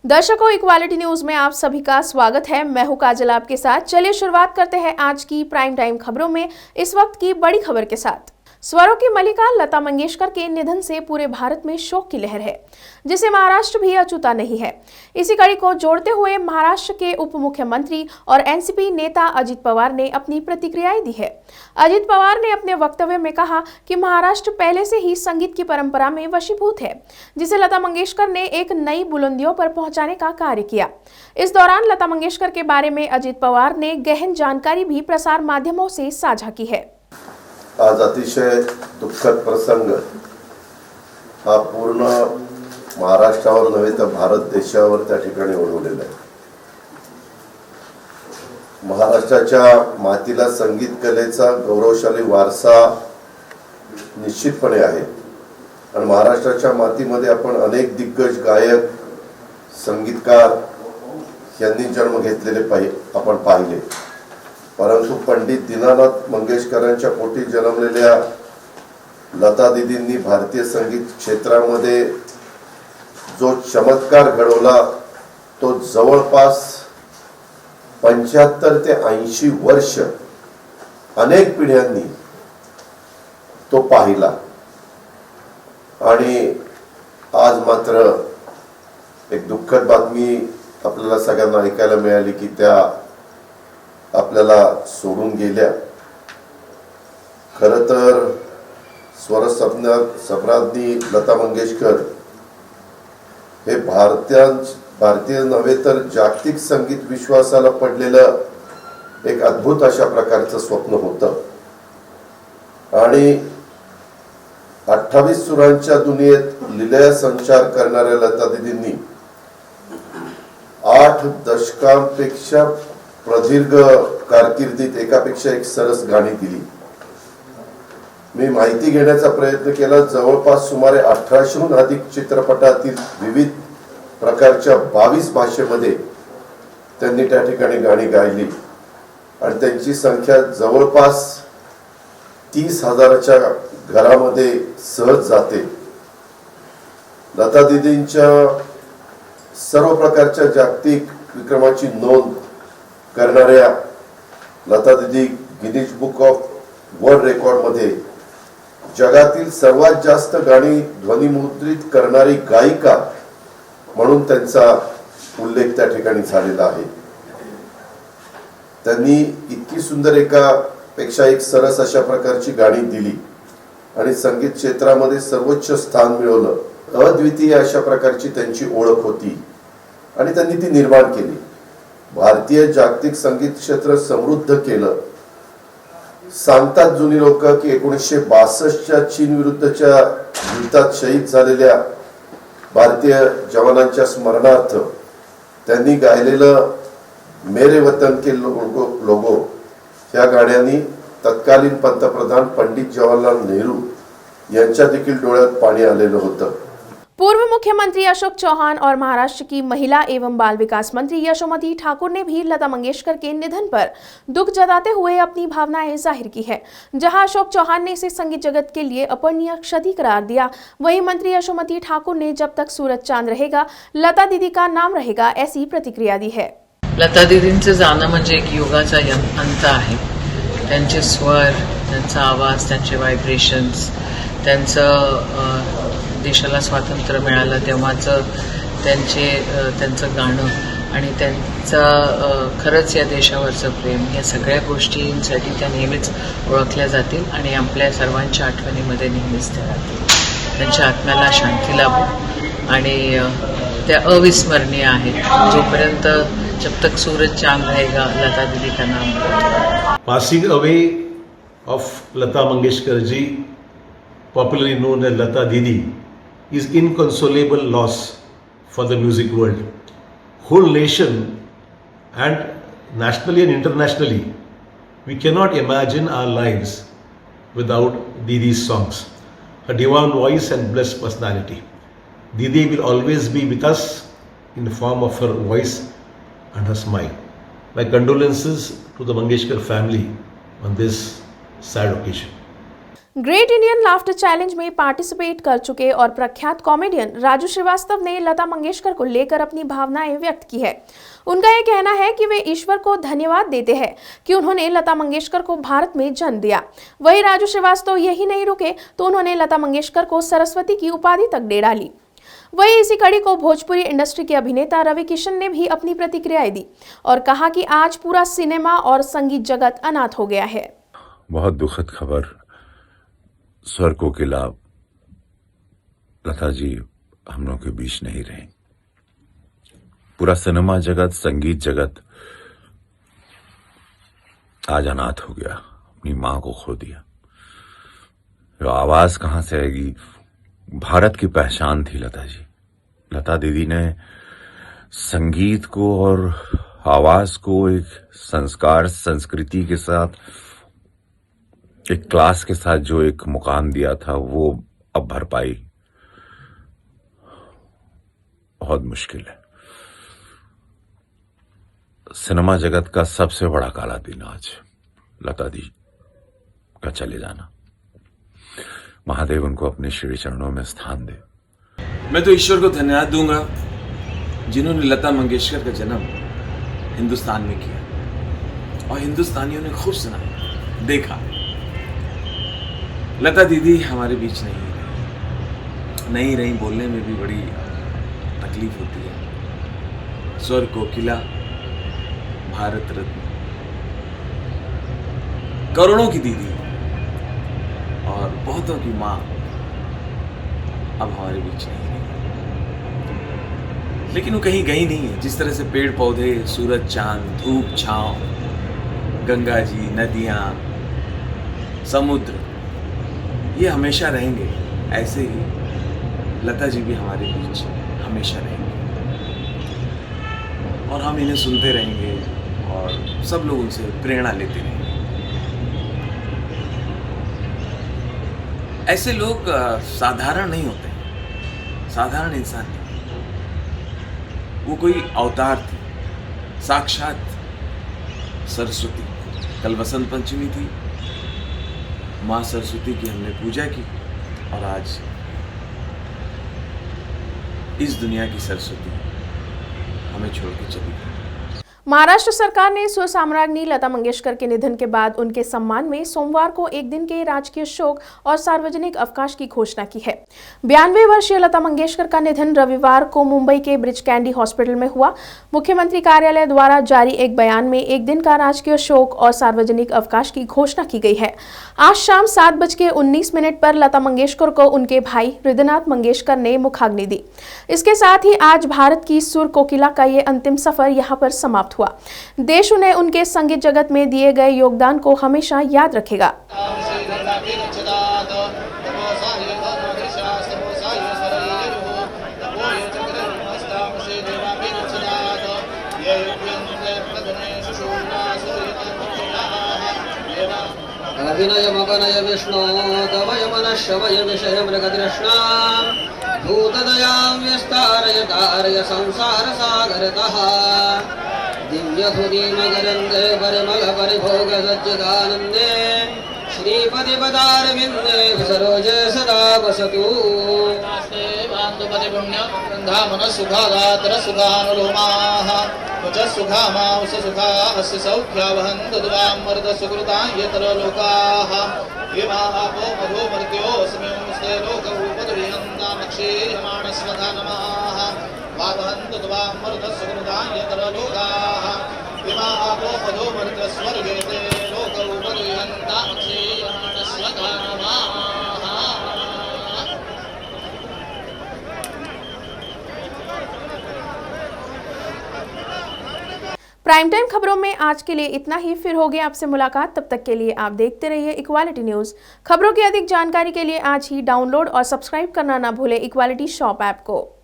दर्शकों, equality news में आप सभी का स्वागत है। मैं हूं काजल आपके साथ। चलिए शुरुआत करते हैं आज की प्राइम टाइम खबरों में इस वक्त की बड़ी खबर के साथ। स्वरों की मलिका लता मंगेशकर के निधन से पूरे भारत में शोक की लहर है, जिसे महाराष्ट्र भी अछूता नहीं है। इसी कड़ी को जोड़ते हुए महाराष्ट्र के उप मुख्यमंत्री और एनसीपी नेता अजित पवार ने अपनी प्रतिक्रियाएं दी है। अजित पवार ने अपने वक्तव्य में कहा कि महाराष्ट्र पहले से ही संगीत की परंपरा में वशीभूत है, जिसे लता मंगेशकर ने एक नई बुलंदियों पर पहुंचाने का कार्य किया। इस दौरान लता मंगेशकर के बारे में अजित पवार ने गहन जानकारी भी प्रसार माध्यमों से साझा की है। आज अतिशय दुःखद प्रसंग हा पूर्ण महाराष्ट्रावर नव्हे तर भारत देशावर त्या ठिकाणी ओढवलेला आहे। महाराष्ट्राच्या मातीला संगीत कलेचा गौरवशाली वारसा निश्चितपणे आहे आणि महाराष्ट्राच्या मातीमध्ये आपण अनेक दिग्गज गायक संगीतकार यांनी जन्म घेतलेले आपण पाहिले। परंतु पंडित दीनानाथ मंगेशकरांच्या पोटी जन्मलेल्या लता दीदींनी भारतीय संगीत क्षेत्रामध्ये जो चमत्कार घडवला तो जवळपास 75 ते 80 वर्ष अनेक पिढ्यांनी तो पाहिला आणि आज मात्र एक दुःखद बातमी आपल्याला सगळ्यांना ऐकायला मिळाली की त्या आपल्याला सोडून गेल्या। खरं तर स्वरसम्राज्ञी लता मंगेशकर हे भारतीय नव्हे तर जागतिक संगीत विश्वासाला पडलेलं एक अद्भुत अशा प्रकारचं स्वप्न होतं आणि 28 सुरांच्या दुनियेत लीलया संचार करणाऱ्या लता दीदींनी 8 दशकांपेक्षा प्रदीर्घ कारकिर्दीत एकापेक्षा एक सरस गाणी दिली। मी माहिती घेण्याचा प्रयत्न केला। जवळपास सुमारे 1800हून अधिक चित्रपटातील विविध प्रकारच्या 22 भाषेमध्ये त्यांनी त्या ठिकाणी गाणी गायली आणि त्यांची संख्या जवळपास 30,000च्या घरामध्ये सहज जाते। लता दीदींच्या सर्व प्रकारच्या जागतिक विक्रमाची नोंद करणाऱ्या लता दीदी Guinness book of world record मध्ये जगातील सर्वात जास्त गाणी ध्वनिमुद्रित करणारी गायिका म्हणून त्यांचा उल्लेख त्या ठिकाणी झालेला आहे। त्यांनी इतकी सुंदर एकापेक्षा एक सरस अशा प्रकारची गाणी दिली आणि संगीत क्षेत्रामध्ये सर्वोच्च स्थान मिळवलं। अद्वितीय अशा प्रकारची त्यांची ओळख होती आणि त्यांनी ती निर्माण केली। भारतीय जागतिक संगीत क्षेत्र समृद्ध केलं। सांगतात जुनी लोक की 1962च्या चीन विरुद्धच्या युद्धात शहीद झालेल्या भारतीय जवानांच्या स्मरणार्थ त्यांनी गायलेलं मेरे वतन के लोगो या गाण्याने तत्कालीन पंतप्रधान पंडित जवाहरलाल नेहरू यांच्या देखील डोळ्यात पाणी आलेलं होतं। पूर्व मुख्यमंत्री अशोक चौहान और महाराष्ट्र की महिला एवं बाल विकास मंत्री यशोमती ठाकुर ने भी लता मंगेशकर के निधन पर दुख जताते हुए अपनी भावनाएं जाहिर की है। जहां अशोक चौहान ने इसे संगीत जगत के लिए अपूरणीय क्षति करार दिया, वहीं मंत्री यशोमती ठाकुर ने जब तक सूरज चांद रहेगा लता दीदी का नाम रहेगा ऐसी प्रतिक्रिया दी है। लता दीदींचं जाणं म्हणजे एक युगाचा अंत आहे। त्यांचे स्वर, त्यांचा आवाज, त्यांचे व्हायब्रेशन्स, त्यांचं देशाला स्वातंत्र्य मिळालं तेव्हाचं त्यांचं गाणं आणि त्यांचं खरंच या देशावरचं प्रेम या सगळ्या गोष्टींसाठी त्या नेहमीच ओळखल्या जातील आणि आपल्या सर्वांच्या आठवणीमध्ये नेहमीच त्या राहतील। त्यांच्या आत्म्याला शांती लाभो आणि त्या अविस्मरणीय आहेत। जोपर्यंत जब तक सूरज चांद रहेगा लता दीदी का नाम। Passing away of Lata Mangeshkar ji, popularly known as Lata Didi, is inconsolable loss for the music world. Whole nation and nationally and internationally, we cannot imagine our lives without Didi's songs. Her divine voice and blessed personality. Didi will always be with us in the form of her voice and her smile. My condolences to the Mangeshkar family on this sad occasion. Great Indian laughter challenge में participate कर चुके और प्रख्यात comedian Raju Srivastava ने लता मंगेशकर को लेकर अपनी भावनाएं व्यक्त की है। उनका यह कहना है कि वे ईश्वर को धन्यवाद देते हैं कि उन्होंने लता मंगेशकर को भारत में जन्म दिया। वहीं राजू श्रीवास्तव यही नहीं रुके तो उन्होंने लता मंगेशकर को सरस्वती की उपाधि तक दे डाली। वहीं इसी कड़ी को भोजपुरी इंडस्ट्री के अभिनेता रवि किशन ने भी अपनी प्रतिक्रियाएं दी और कहा कि आज पूरा सिनेमा और संगीत जगत अनाथ हो गया है। बहुत दुखद खबर, स्वर कोकिला लता जी हम लोग के बीच नहीं रहे। पूरा सिनेमा जगत, संगीत जगत आज अनाथ हो गया, अपनी मां को खो दिया। तो आवाज कहां से आएगी? भारत की पहचान थी लता जी। लता दीदी ने संगीत को और आवाज को एक संस्कार, संस्कृति के साथ, एक क्लास के साथ जो एक मुकाम दिया था वो अब भरपाई बहुत मुश्किल है। सिनेमा जगत का सबसे बड़ा काला दिन आज लता दी का चले जाना। महादेव उनको अपने श्री चरणों में स्थान दे। मैं तो ईश्वर को धन्यवाद दूंगा जिन्होंने लता मंगेशकर का जन्म हिंदुस्तान में किया और हिंदुस्तानियों ने खूब सुना, देखा। लता दीदी हमारे बीच नहीं रही बोलने में भी बड़ी तकलीफ होती है। स्वर कोकिला, भारत रत्न, करोड़ों की दीदी और बहुतों की मां अब हमारे बीच नहीं रही। लेकिन वो कहीं गई नहीं है। जिस तरह से पेड़ पौधे, सूरज चांद, धूप छांव, गंगा जी, नदियां, समुद्र, ये हमेशा रहेंगे, ऐसे ही लता जी भी हमारे बीच हमेशा रहेंगे और हम इन्हें सुनते रहेंगे और सब लोग उनसे प्रेरणा लेते रहेंगे। ऐसे लोग साधारण नहीं होते, साधारण इंसान नहीं, वो कोई अवतार थे, साक्षात सरस्वती। कल वसंत पंचमी थी, माँ सरस्वती की हमने पूजा की और आज इस दुनिया की सरस्वती हमें छोड़ के चली गई। महाराष्ट्र सरकार ने सुर साम्राज्ञी लता मंगेशकर के निधन के बाद उनके सम्मान में सोमवार को एक दिन के राजकीय शोक और सार्वजनिक अवकाश की घोषणा की है। 92 वर्षीय लता मंगेशकर का निधन रविवार को मुंबई के ब्रिज कैंडी हॉस्पिटल में हुआ। मुख्यमंत्री कार्यालय द्वारा जारी एक बयान में एक दिन का राजकीय शोक और सार्वजनिक अवकाश की घोषणा की गई है। आज शाम 7:19 पर लता मंगेशकर को उनके भाई हृदयनाथ मंगेशकर ने मुखाग्नि दी। इसके साथ ही आज भारत की सुर कोकिला का ये अंतिम सफर यहाँ पर समाप्त हुआ। देश उन्हें उनके संगीत जगत में दिए गए योगदान को हमेशा याद रखेगा। अभिनयमपनय विष्णो तवय मनश्रवय विषय मृगतृष्णा भूतदयां विस्तारय तारय संसार सागरतः दिव्यधुनीमकरन्दे परिमल परिभोग सच्चिदानन्दे श्रीपति पदारविन्दे सरोजे सदा वसतु। सुखागात्र सुखानुलोमाः सुखामांस सुखा अस्य सौख्या वहन्तु दुवामृत सुकृता यत्र लोकाः इमापो मधो मर्त्योऽस्मिंस्ते लोकरूपदुर्यन्तामक्षीयमाणस्वधा नमः वावहन्तु दुवामृत सुकृता यत्र लोकाः इमापो मधो मर्त्यस्वर्गे ते लोकरूपदुर्यन्तामक्षीयमाणस्वधा नमः। प्राइम टाइम खबरों में आज के लिए इतना ही। फिर होगी आपसे मुलाकात, तब तक के लिए आप देखते रहिए इक्वालिटी न्यूज। खबरों की अधिक जानकारी के लिए आज ही डाउनलोड और सब्सक्राइब करना ना भूलें इक्वालिटी शॉप ऐप को।